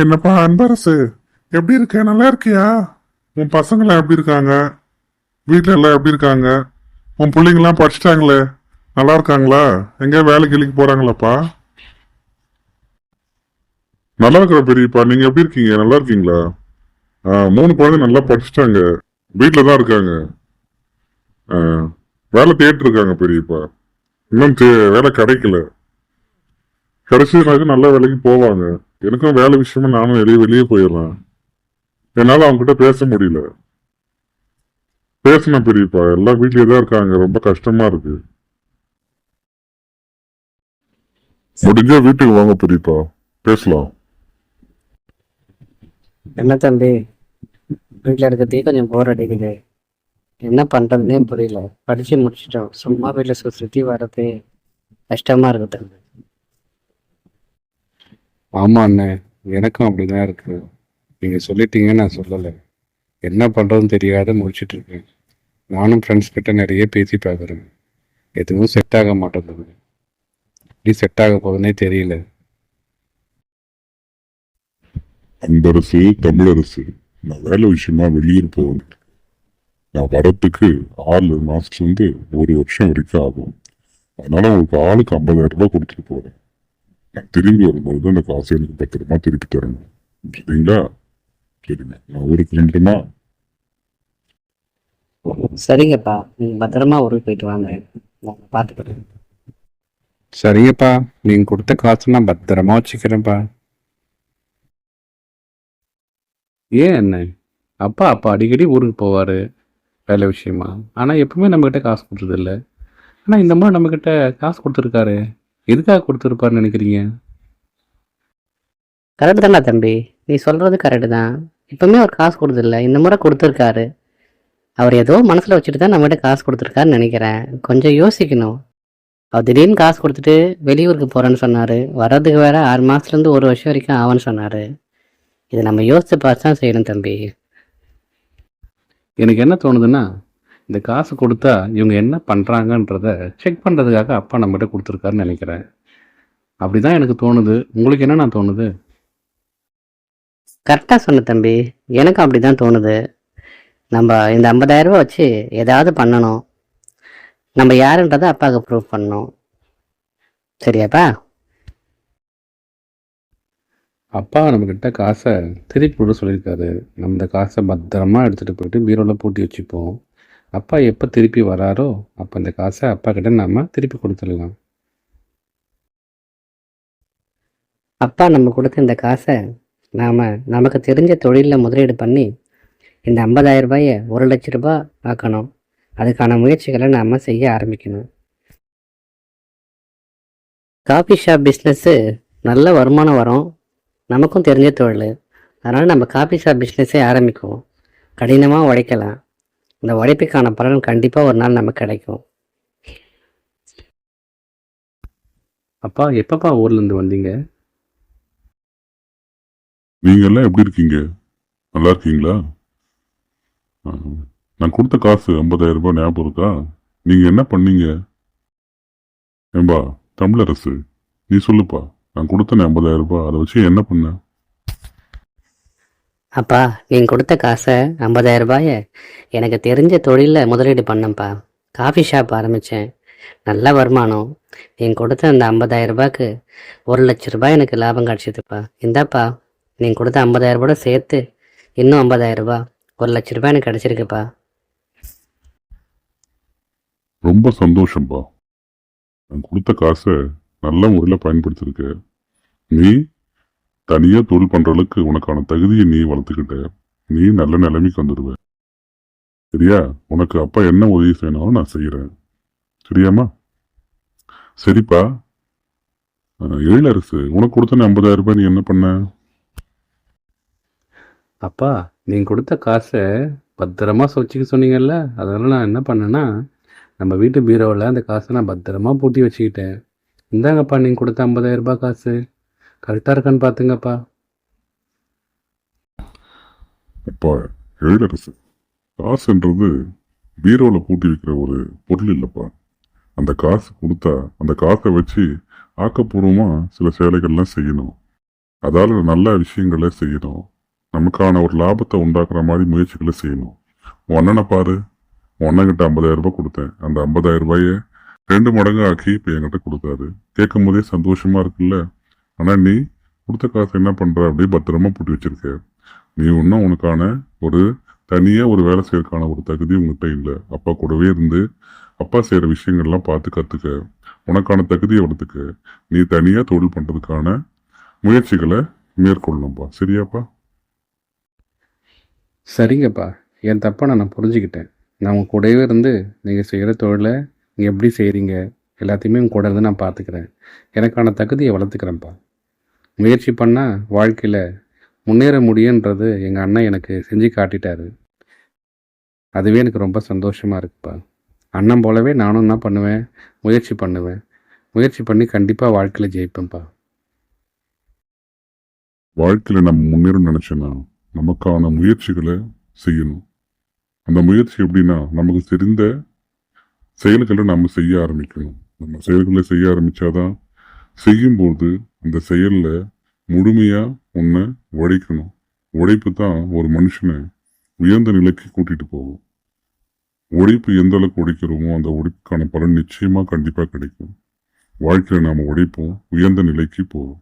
என்னப்பா அன்பரசு, எப்படி இருக்க? நல்லா இருக்கியா? உன் பசங்களாம் எப்படி இருக்காங்க? வீட்ல எல்லாம் எப்படி இருக்காங்க? உன் பிள்ளைங்களாம் படிச்சிட்டாங்களே, நல்லா இருக்காங்களா? எங்கேயா வேலைக்கு கிளிக்கு போறாங்களாப்பா? நல்லா இருக்கிற பெரியப்பா. நீங்க எப்படி இருக்கீங்க? நல்லா இருக்கீங்களா? மூணு குழந்தை நல்லா படிச்சிட்டாங்க. வீட்டில தான் இருக்காங்க. ஆ, வேலை தேடிட்டு இருக்காங்க பெரியப்பா. இன்னும் வேலை கிடைக்கல. கிடைச்சதுனாக்க நல்ல வேலைக்கு போவாங்க. எனக்கும் வேலை விஷயமா நானும் வெளியே வெளியே போயிடுறேன். என்னால அவங்க கிட்ட பேச முடியல. பேசின பெரியப்பா, எல்லாம் வீட்லயே தான் இருக்காங்க. ரொம்ப கஷ்டமா இருக்கு. முடிஞ்சா வீட்டுக்கு வாங்க பெரியப்பா, பேசலாம். என்ன தம்பி, வீட்டில் இருக்கிறதே கொஞ்சம் போர் அடிக்குது. என்ன பண்ணுறதுனே புரியல. படித்து முடிச்சிட்டோம், சும்மா வீட்டில் சுற்றி வர்றது கஷ்டமாக இருக்கு தம்பி. ஆமா அண்ணே, எனக்கும் அப்படிதான் இருக்கு. நீங்க சொல்லிட்டீங்க, நான் சொல்லலை. என்ன பண்றதுன்னு தெரியாத முடிச்சிட்டு இருக்கேன். நானும் ஃப்ரெண்ட்ஸ் கிட்ட நிறைய பேசி பார்க்குறேன். எதுவும் செட் ஆக மாட்டேங்குது. எப்படி செட் ஆக போகுதுன்னே தெரியல. அன்பரசு, தமிழரசு, நான் வேலை விஷயமா வெளியூர் போகணும். நான் வரத்துக்கு 6 மாசத்துல இருந்து 1 வருஷம் வரைக்கும் ஆகும். அதனால உங்களுக்கு ஆளுக்கு 50,000 ரூபாய் கொடுத்துட்டு போறேன். நான் திரும்பி வரும்போது அந்த காசை எனக்கு பத்திரமா திருப்பி தரணும். சரிங்களா? சரிங்க, நான் ஊருக்கு வந்துட்டுமா? சரிங்கப்பா, நீங்கள் பத்திரமா ஊருக்கு போயிட்டு வாங்க, நான் பார்த்துக்கிறேன். சரிங்கப்பா, நீங்க கொடுத்த காசு நான் பத்திரமா வச்சுக்கிறேன்ப்பா. ஏன் என்ன, அப்பா அப்பா அடிக்கடி ஊருக்கு போவாரு வேலை விஷயமா. ஆனா எப்பவுமே நம்மகிட்ட காசு கொடுத்தது இல்லை. ஆனா இந்த மாதிரி நம்மகிட்ட காசு கொடுத்துருக்காரு. எதுக்காக கொடுத்துருப்பாருன்னு நினைக்கிறீங்க? கரெக்டு தானே தம்பி, நீ சொல்கிறது கரெக்டு தான். இப்போவுமே அவர் காசு கொடுதில்ல, இந்த முறை கொடுத்துருக்காரு. அவர் ஏதோ மனசில் வச்சுட்டு தான் நம்மகிட்ட காசு கொடுத்துருக்காருன்னு நினைக்கிறேன். கொஞ்சம் யோசிக்கணும். அவர் திடீர்னு காசு கொடுத்துட்டு வெளியூருக்கு போகிறேன்னு சொன்னார். வர்றதுக்கு வேற 6 மாதத்துலேருந்து 1 வருஷம் வரைக்கும் ஆகும்னு சொன்னார். இதை நம்ம யோசித்து பார்த்து தான் செய்யணும் தம்பி. எனக்கு என்ன தோணுதுன்னா, இந்த காசு கொடுத்தா இவங்க என்ன பண்ணுறாங்கன்றத செக் பண்ணுறதுக்காக அப்பா நம்மகிட்ட கொடுத்துருக்காருன்னு நினைக்கிறேன். அப்படிதான் எனக்கு தோணுது. உங்களுக்கு என்ன நான் தோணுது? கரெக்டாக சொன்ன தம்பி, எனக்கும் அப்படி தான் தோணுது. நம்ம இந்த 50,000 ரூபா வச்சு ஏதாவது பண்ணணும். நம்ம யாருன்றதை அப்பாவுக்கு ப்ரூவ் பண்ணணும். சரியாப்பா? அப்பா நம்மக்கிட்ட காசை திருப்பி விட சொல்லியிருக்காரு. நம்ம இந்த காசை பத்திரமா எடுத்துகிட்டு போயிட்டு பீரோவில் பூட்டி வச்சுப்போம். அப்பா எப்போ திருப்பி வராரோ அப்போ இந்த காசை அப்பா கிட்ட நம்ம திருப்பி கொடுத்துடலாம். அப்பா நம்ம கொடுத்த இந்த காசை நாம் நமக்கு தெரிஞ்ச தொழிலில் முதலீடு பண்ணி இந்த 50,000 ரூபாயை 1,00,000 ரூபாய் ஆக்கணும். அதுக்கான முயற்சிகளை நாம் செய்ய ஆரம்பிக்கணும். காஃபி ஷாப் பிஸ்னஸ்ஸு நல்ல வருமானம் வரும், நமக்கும் தெரிஞ்ச தொழில். அதனால் நம்ம காஃபி ஷாப் பிஸ்னஸே ஆரம்பிக்குவோம். கடினமாக உழைக்கலாம். இந்த உழைப்புக்கான பலன் கண்டிப்பாக ஒரு நாள் நமக்கு கிடைக்கும். அப்பா எப்பப்பா ஊர்லேருந்து வந்தீங்க? நீங்க எல்லாம் எப்படி இருக்கீங்க? நல்லா இருக்கீங்களா? ஆ, நான் கொடுத்த காசு 50,000 ரூபாய் ஞாபகம் இருக்கா? நீங்க என்ன பண்ணீங்க? ஏம்பா தமிழரசு, நீ சொல்லுப்பா. நான் கொடுத்தேன் 50,000 ரூபாய், அதை வச்சு என்ன பண்ண? அப்பா, நீங்கள் கொடுத்த காசை 50,000 ரூபாயை எனக்கு தெரிஞ்ச தொழிலில் முதலீடு பண்ணேன்ப்பா. காஃபி ஷாப் ஆரம்பித்தேன். நல்ல வருமானம். நீங்கள் கொடுத்த அந்த 50,000 ரூபாய்க்கு 1,00,000 ரூபாய் எனக்கு லாபம் கிடச்சிதுப்பா. இந்தாப்பா, நீங்கள் கொடுத்த 50,000 ரூபாயோட சேர்த்து இன்னும் 50,000 ரூபாய், 1,00,000 ரூபாய் எனக்கு கிடச்சிருக்குப்பா. ரொம்ப சந்தோஷம்பா. நான் கொடுத்த காசை நல்ல முறையில் பயன்படுத்திருக்க. நீ தனியா தொழில் பண்ற அளவுக்கு உனக்கான தகுதியை நீ வளர்த்துக்கிட்ட. நீ நல்ல நிலைமைக்கு வந்துடுவ. சரியா? உனக்கு அப்பா என்ன உதவி செய்யணும் நான் செய்யறேன். சரியாம்மா? சரிப்பா. எழிலரசு, உனக்கு கொடுத்த 50,000 ரூபாய் நீ என்ன பண்ண? அப்பா நீங்கள் கொடுத்த காசை பத்திரமா வச்சுக்க சொன்னீங்கல்ல, அதனால நான் என்ன பண்ணேன்னா, நம்ம வீட்டு பீரோவில் அந்த காசை நான் பத்திரமா பூட்டி வச்சுக்கிட்டேன். இந்தாங்கப்பா நீங்கள் கொடுத்த 50,000 ரூபாய் காசு. கரெக்டாக இருக்கான்னு பார்த்துங்கப்பா. அப்பா எழிலரசு, காசுன்றது பீரோவில் பூட்டி வைக்கிற ஒரு பொருள் இல்லைப்பா. அந்த காசு கொடுத்தா அந்த காசை வச்சு ஆக்கப்பூர்வமா சில சேலைகள்லாம் செய்யணும். அதால நல்ல விஷயங்களை செய்யணும். நமக்கான ஒரு லாபத்தை உண்டாக்குற மாதிரி முயற்சிகளை செய்யணும். உன் அண்ணனை பாரு. உன் அண்ணன்கிட்ட 50,000 ரூபாய் கொடுத்தேன். அந்த 50,000 ரூபாயை 2 மடங்கு ஆக்கி இப்போ என்கிட்ட கொடுத்தாரு. கேட்கும் போதே சந்தோஷமா இருக்குல்ல. ஆனா நீ கொடுத்த காசு என்ன பண்ற? அப்படியே பத்திரமா போட்டு வச்சிருக்க. நீ இன்னும் உனக்கான ஒரு தனியா ஒரு வேலை செய்யறதுக்கான ஒரு தகுதி உங்ககிட்ட இல்லை. அப்பா கூடவே இருந்து அப்பா செய்யற விஷயங்கள்லாம் பார்த்து கத்துக்க. உனக்கான தகுதியை வளர்த்துக்க. நீ தனியா தொழில் பண்றதுக்கான முயற்சிகளை மேற்கொள்ளணும்ப்பா. சரியாப்பா? சரிங்கப்பா, என் தப்பை நான் புரிஞ்சுக்கிட்டேன். நான் உங்கள் கூடவே இருந்து நீங்கள் செய்கிற தொழிலை நீங்கள் எப்படி செய்கிறீங்க எல்லாத்தையுமே உங்க கூட இருந்து நான் பார்த்துக்கிறேன். எனக்கான தகுதியை வளர்த்துக்கிறேன்ப்பா. முயற்சி பண்ணால் வாழ்க்கையில் முன்னேற முடியுன்றது எங்கள் அண்ணன் எனக்கு செஞ்சு காட்டிட்டாரு. அதுவே எனக்கு ரொம்ப சந்தோஷமாக இருக்குப்பா. அண்ணன் போலவே நானும் என்ன பண்ணுவேன், முயற்சி பண்ணுவேன். முயற்சி பண்ணி கண்டிப்பாக வாழ்க்கையில் ஜெயிப்பேன்ப்பா. வாழ்க்கையில நம்ம முன்னேறணும்னு நினைச்சோன்னா நமக்கான முயற்சிகளை செய்யணும். அந்த முயற்சி எப்படின்னா நமக்கு தெரிந்த செயல்களை நம்ம செய்ய ஆரம்பிக்கணும். நம்ம செயல்களை செய்ய ஆரம்பிச்சாதான் செய்யும்போது அந்த செயல்ல முழுமையா உன்னை உழைக்கணும். உழைப்பு தான் ஒரு மனுஷனை உயர்ந்த நிலைக்கு கூட்டிட்டு போகும். உழைப்பு எந்த அளவுக்கு உழைக்கிறோமோ அந்த உழைப்புக்கான பலன் நிச்சயமா கண்டிப்பா கிடைக்கும். வாழ்க்கையில நாம உழைப்போம், உயர்ந்த நிலைக்கு போவோம்.